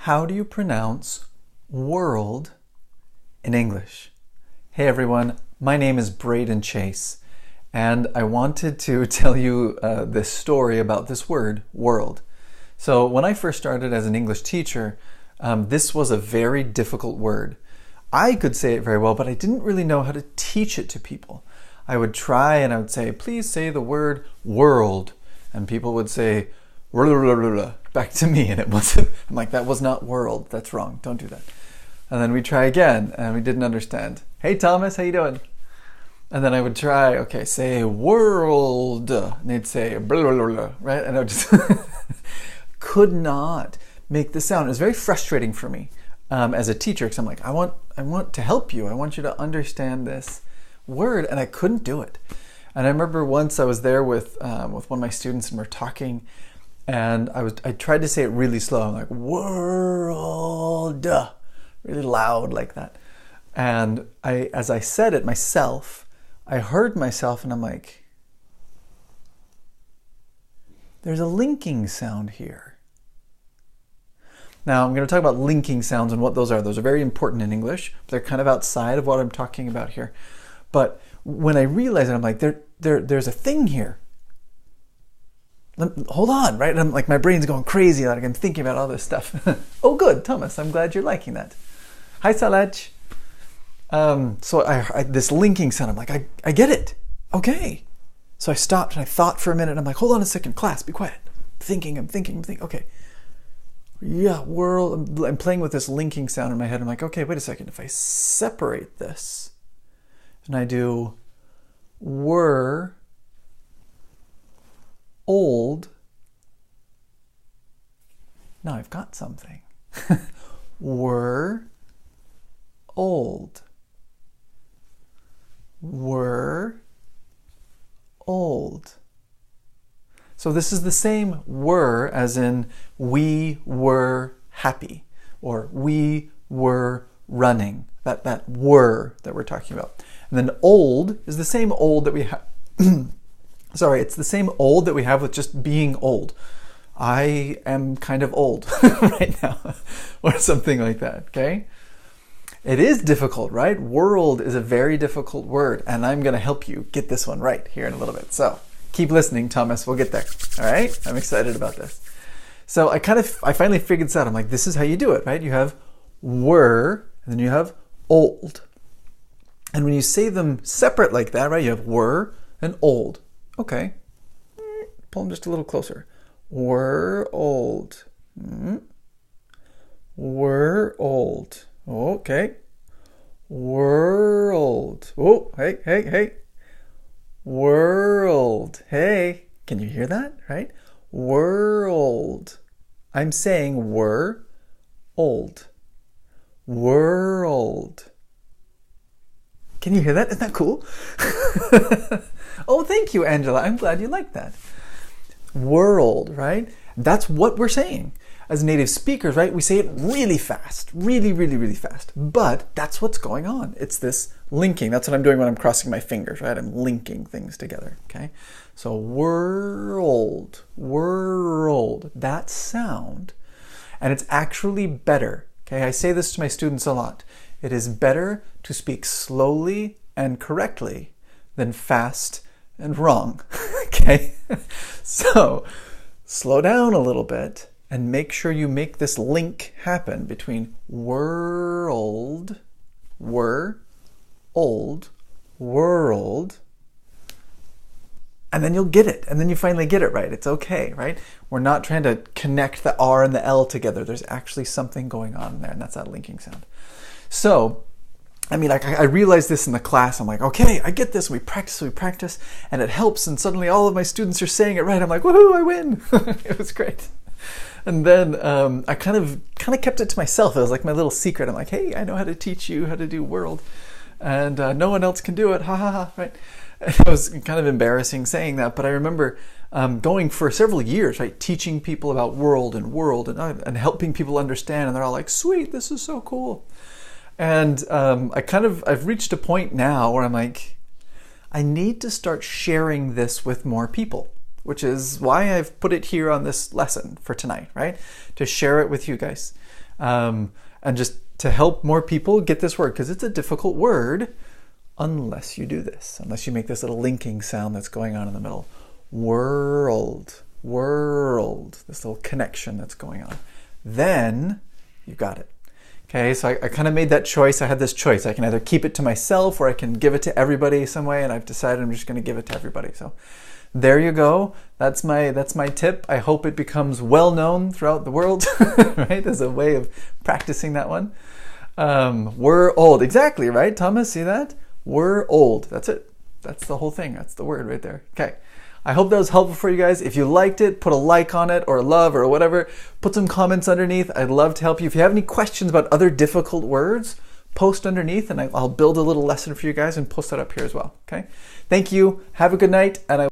How do you pronounce world in English? Hey everyone, my name is Braden Chase, and I wanted to tell you this story about this word, world. So when I first started as an English teacher, this was a very difficult word. I could say it very well, but I didn't really know how to teach it to people. I would try and I would say, please say the word world. And people would say, back to me, and it wasn't. I'm like, that was not world. That's wrong. Don't do that. And then we try again, and we didn't understand. Hey Thomas, how you doing? And then I would try, okay, say world, and they'd say right? And I would just could not make the sound. It was very frustrating for me as a teacher, because I'm like, I want to help you. I want you to understand this word, and I couldn't do it. And I remember once I was there with one of my students, and we're talking. And I tried to say it really slow. I'm like, world, really loud like that. And as I said it myself, I heard myself and I'm like, there's a linking sound here. Now I'm going to talk about linking sounds and what those are. Those are very important in English, but they're kind of outside of what I'm talking about here. But when I realized it, I'm like, there's a thing here. Hold on, right? And I'm like, my brain's going crazy. Like I'm thinking about all this stuff. Oh, good, Thomas. I'm glad you're liking that. Hi, Salaj. So I this linking sound. I'm like, I get it. Okay. So I stopped and I thought for a minute. I'm like, hold on a second, class, be quiet. I'm thinking. Okay. Yeah, world. I'm playing with this linking sound in my head. I'm like, okay, wait a second. If I separate this and I do were old, now I've got something. Were old. Were old. So this is the same were as in we were happy or we were running. That were that we're talking about. And then old is the same old that we have. Sorry, it's the same old that we have with just being old. I am kind of old right now, or something like that, okay? It is difficult, right? World is a very difficult word, and I'm going to help you get this one right here in a little bit. So keep listening, Thomas. We'll get there, all right? I'm excited about this. So I finally figured this out. I'm like, this is how you do it, right? You have were, and then you have old. And when you say them separate like that, right, you have were and old. Okay, pull them just a little closer. Were old. Were old. Okay. World. Oh, hey. World. Hey, can you hear that? Right? World. I'm saying were old. World. Can you hear that? Isn't that cool? Oh, thank you, Angela. I'm glad you like that. World, right? That's what we're saying. As native speakers, right? We say it really fast. Really, really, really fast. But that's what's going on. It's this linking. That's what I'm doing when I'm crossing my fingers, right? I'm linking things together, okay? So world, world, that sound. And it's actually better, okay? I say this to my students a lot. It is better to speak slowly and correctly than fast and wrong, okay? So slow down a little bit and make sure you make this link happen between world, were, old, world, and then you'll get it. And then you finally get it right. It's okay, right? We're not trying to connect the R and the L together. There's actually something going on there, and that's that linking sound. So, I mean, I realized this in the class. I'm like, okay, I get this. We practice, and it helps. And suddenly all of my students are saying it right. I'm like, woohoo, I win. It was great. And then I kind of kept it to myself. It was like my little secret. I'm like, hey, I know how to teach you how to do world. And no one else can do it. Ha, ha, ha, right? And it was kind of embarrassing saying that. But I remember going for several years, right, teaching people about world and helping people understand. And they're all like, sweet, this is so cool. And I've reached a point now where I'm like, I need to start sharing this with more people, which is why I've put it here on this lesson for tonight, right? To share it with you guys. And just to help more people get this word, because it's a difficult word unless you do this, unless you make this little linking sound that's going on in the middle. World, world, this little connection that's going on. Then you got it. Okay, so I kind of made that choice. I had this choice. I can either keep it to myself or I can give it to everybody some way, and I've decided I'm just going to give it to everybody. So there you go. That's my tip. I hope it becomes well known throughout the world, right? As a way of practicing that one. We're old. Exactly, right, Thomas? See that? We're old. That's it. That's the whole thing. That's the word right there. Okay. I hope that was helpful for you guys. If you liked it, put a like on it or a love or whatever. Put some comments underneath. I'd love to help you. If you have any questions about other difficult words, post underneath and I'll build a little lesson for you guys and post that up here as well. Okay. Thank you. Have a good night. And